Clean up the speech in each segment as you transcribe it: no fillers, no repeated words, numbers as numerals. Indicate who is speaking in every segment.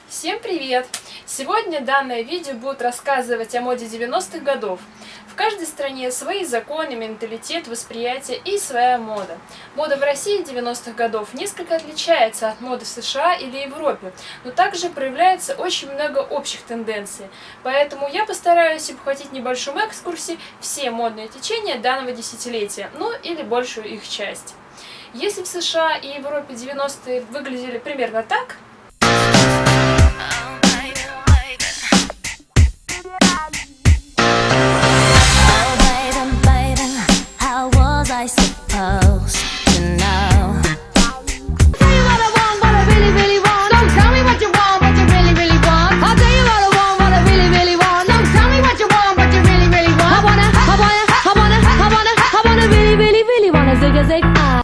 Speaker 1: Всем привет! Сегодня данное видео будет рассказывать о моде 90-х годов. В каждой стране свои законы, менталитет, восприятие и своя мода. Мода в России 90-х годов несколько отличается от моды в США или Европе, но также проявляется очень много общих тенденций. Поэтому я постараюсь обхватить небольшим экскурсией все модные течения данного десятилетия, ну или большую их часть. Если в США и Европе 90-е выглядели примерно так,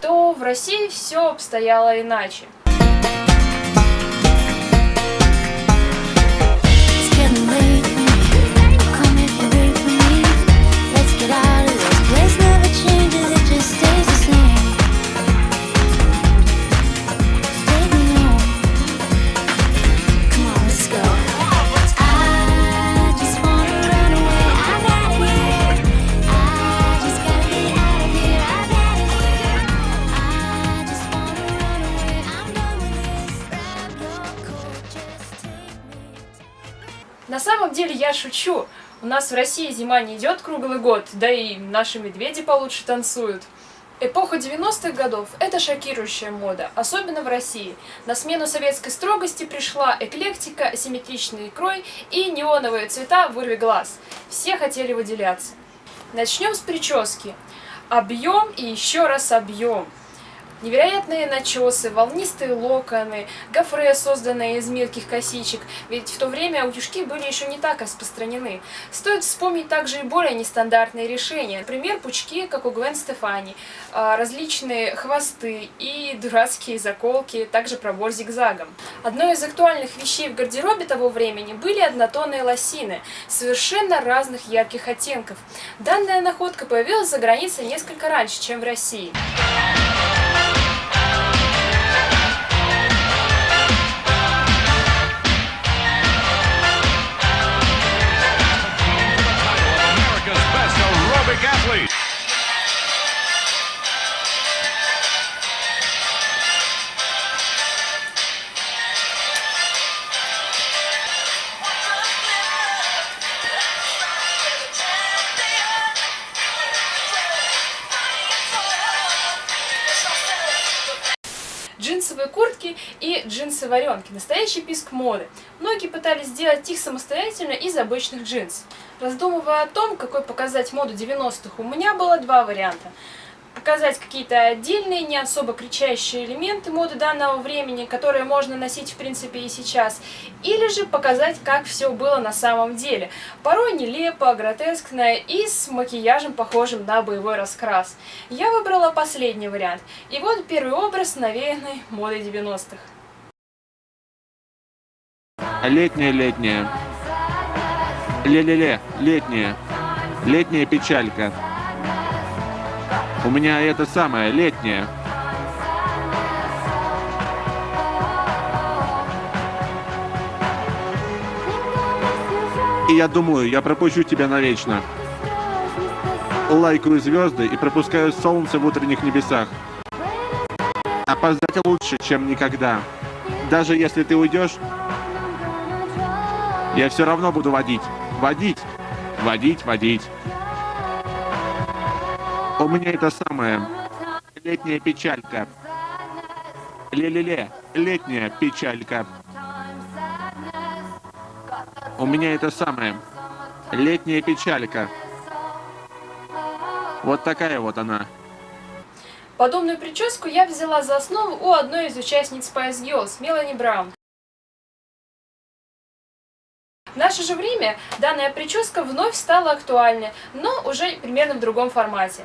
Speaker 1: то в России все обстояло иначе. На самом деле я шучу. У нас в России зима не идет круглый год, да и наши медведи получше танцуют. Эпоха 90-х годов – это шокирующая мода, особенно в России. На смену советской строгости пришла эклектика, асимметричный крой и неоновые цвета вырви глаз. Все хотели выделяться. Начнем с прически. Объем и еще раз объем. Невероятные начесы, волнистые локоны, гофре, созданные из мелких косичек, ведь в то время утюжки были еще не так распространены. Стоит вспомнить также и более нестандартные решения, например, пучки, как у Гвен Стефани, различные хвосты и дурацкие заколки, также пробор зигзагом. Одной из актуальных вещей в гардеробе того времени были однотонные лосины, совершенно разных ярких оттенков. Данная находка появилась за границей несколько раньше, чем в России.
Speaker 2: Athlete.
Speaker 1: Джинсовые куртки и джинсы-варенки – настоящий писк моды. Многие пытались сделать их самостоятельно из обычных джинс. Раздумывая о том, какой показать моду 90-х, у меня было два варианта. Показать какие-то отдельные, не особо кричащие элементы моды данного времени, которые можно носить в принципе и сейчас, или же показать, как все было на самом деле. Порой нелепо, гротескно и с макияжем, похожим на боевой раскрас. Я выбрала последний вариант. И вот первый образ, навеянный модой 90-х.
Speaker 3: Летняя. Ле-ле-ле, летняя. Летняя печалька. У меня это самое, летняя. И я думаю, я пропущу тебя навечно. Лайкаю звезды и пропускаю солнце в утренних небесах. Опоздать лучше, чем никогда. Даже если ты уйдешь, я все равно буду водить. Водить. У меня это самое, летняя печалька. Ле-ле-ле, летняя печалька. У меня это самое, летняя печалька. Вот такая вот она.
Speaker 1: Подобную прическу я взяла за основу у одной из участниц Spice Girls, Мелани Браун. В наше же время данная прическа вновь стала актуальной, но уже примерно в другом формате.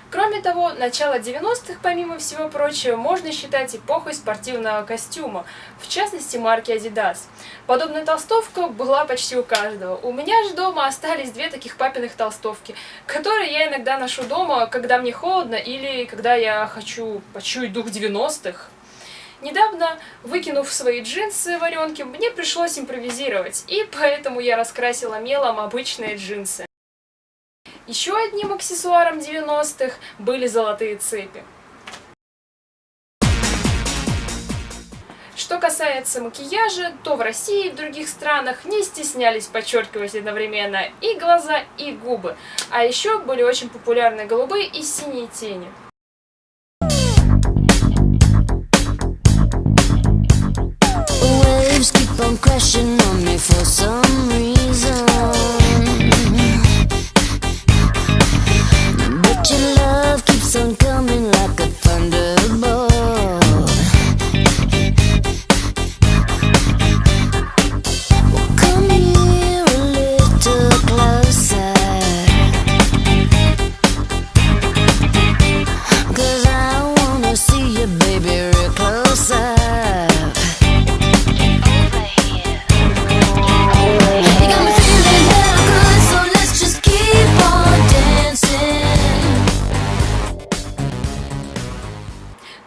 Speaker 1: Кроме того, начало 90-х, помимо всего прочего, можно считать эпохой спортивного костюма, в частности марки Adidas. Подобная толстовка была почти у каждого. У меня же дома остались две таких папиных толстовки, которые я иногда ношу дома, когда мне холодно или когда я хочу почуять дух 90-х. Недавно, выкинув свои джинсы варенки, мне пришлось импровизировать, и поэтому я раскрасила мелом обычные джинсы. Еще одним аксессуаром 90-х были золотые цепи. Что касается макияжа, то в России и в других странах не стеснялись подчеркивать одновременно и глаза, и губы. А еще были очень популярны голубые и синие тени.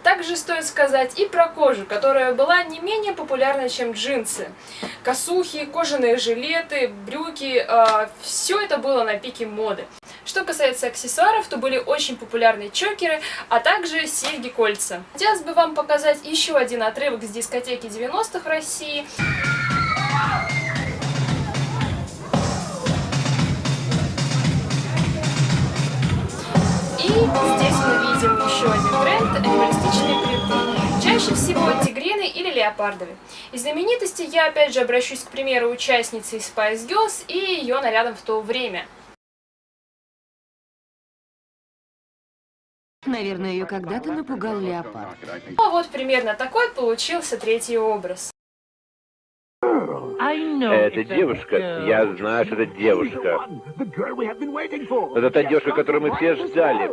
Speaker 1: Также стоит сказать и про кожу, которая была не менее популярна, чем джинсы. Косухи, кожаные жилеты, брюки, все это было на пике моды. Что касается аксессуаров, то были очень популярны чокеры, а также серьги-кольца. Хотелось бы вам показать еще один отрывок с дискотеки 90-х в России. И здесь мы видим еще один тренд – анималистичные принты. Чаще всего тигрины или леопардовые. Из знаменитостей я опять же обращусь к примеру участницы Spice Girls и ее нарядом в то время.
Speaker 2: Наверное, ее когда-то напугал леопард.
Speaker 1: А вот примерно такой получился третий образ.
Speaker 4: Это девушка. Я знаю, что это девушка. Это та девушка, которую мы все ждали.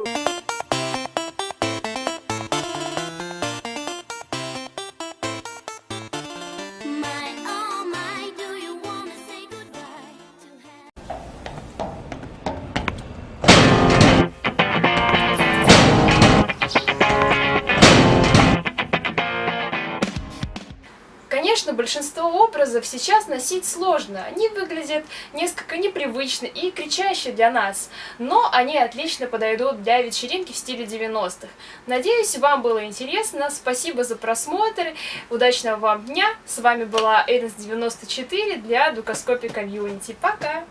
Speaker 1: Конечно, большинство образов сейчас носить сложно, они выглядят несколько непривычно и кричаще для нас, но они отлично подойдут для вечеринки в стиле 90-х. Надеюсь, вам было интересно, спасибо за просмотр, удачного вам дня, с вами была Эйденс 94 для Дукоскопи Комьюнити, пока!